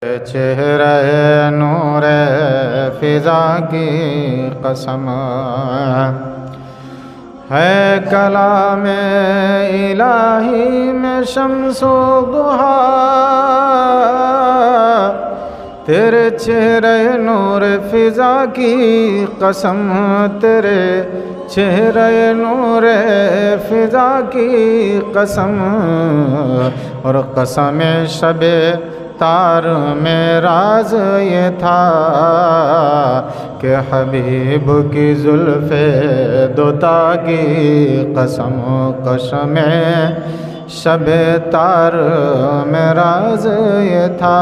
چہرہ نور فضا کی قسم ہے کلام الہی میں شمس و ضحیٰ، تیرے چہرہ نور فضا کی قسم، تیرے چہرہ نور فضا کی قسم، اور قسم شب تار میں راز یہ تھا کہ حبیب کی زلف دوتا کی قسم، قسم شب تار میں راز یہ تھا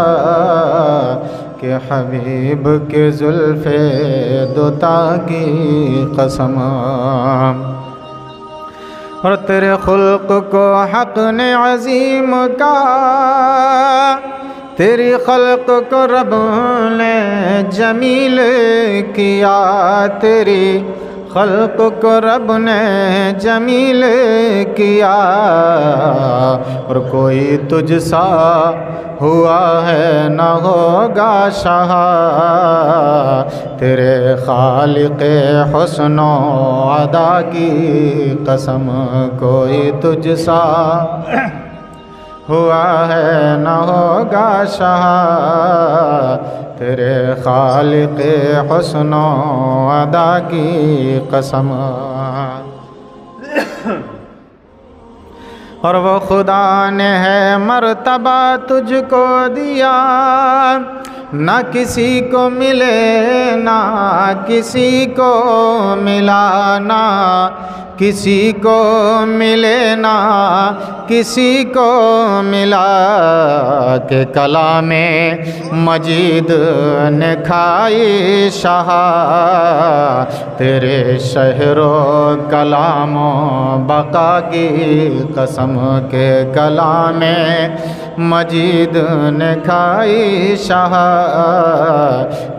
کہ حبیب کی زلف دوتا کی قسم، اور تیرے خلق کو حق نے عظیم کہا، تیری خلق کو رب نے جمیل کیا، تیری خلق کو رب نے جمیل کیا، اور کوئی تجھ سا ہوا ہے نہ ہوگا شاہ، تیرے خالق حسن و ادا کی قسم، کوئی تجھ سا ہوا ہے نہ ہوگا شاہ، تیرے خالق حسن و ادا کی قسم، اور وہ خدا نے ہے مرتبہ تجھ کو دیا، نہ کسی کو ملے نہ کسی کو ملا، نہ کسی کو ملے نہ کسی کو ملا، کہ کلام مجید نے کھائی شاہ، تیرے شہر و کلام و بقا کی قسم، کہ کلام مجید نے کھائی شاہ،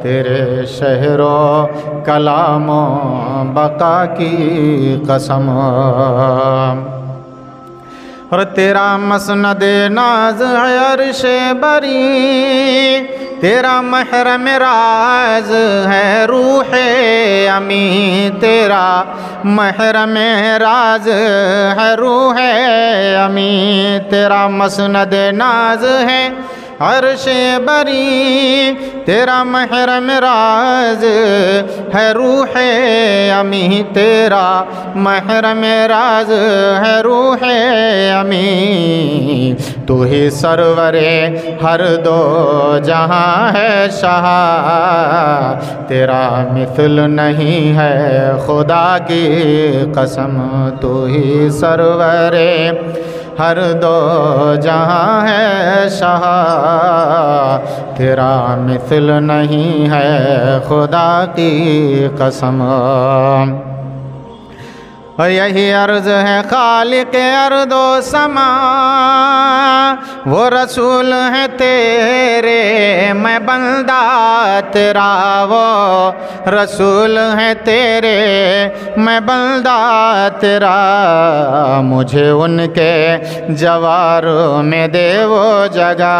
تیرے شہر و کلام و بقا کی قسم، اور تیرا مسند ناز ہے عرش بری، تیرا محرم راز ہے روح امین، تیرا محرم راز ہے روح امین، تیرا مسند ناز ہے عرش بری، تیرا محرم راز ہے روح امین، تیرا محرم راز ہے روح امین، تو ہی سرور ہر دو جہاں ہے شاہ، تیرا مثل نہیں ہے خدا کی قسم، تو ہی سرور ہر دو جہاں ہے شاہ، تیرا مثل نہیں ہے خدا کی قسم، اور یہی عرض ہے خالق ارض و سما، وہ رسول ہے تیرے میں بندہ تیرا، وہ رسول ہے تیرے میں بندہ تیرا، مجھے ان کے جوار میں دے وہ جگہ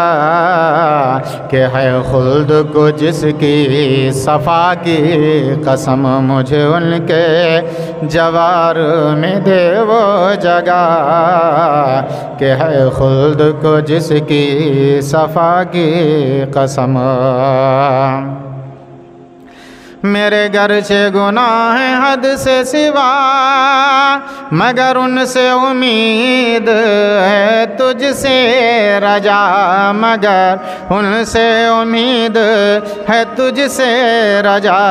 کہ ہے خلد کو جس کی صفا کی قسم، مجھے ان کے جوار میں دے وہ جگہ کہ ہے خلد کو جس کی صفا کی قسم، میرے گرچہ گناہ ہیں حد سے سوا، مگر ان سے امید ہے تجھ سے رجا، مگر ان سے امید ہے تجھ سے رجا،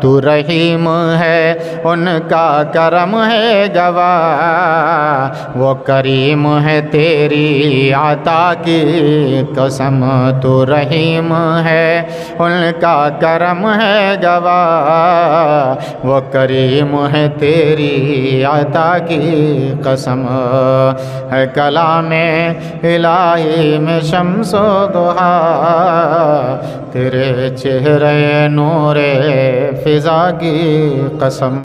تو رحیم ہے ان کا کرم ہے گواہ، وہ کریم ہے تیری عطا کی قسم، تو رحیم ہے ان کا کرم ہے گواہ، وہ کریم ہے تیری عطا کی قسم، ہے کلام الہی میں شمس و ضحیٰ، تیرے چہرہ نور فضا کی قسم۔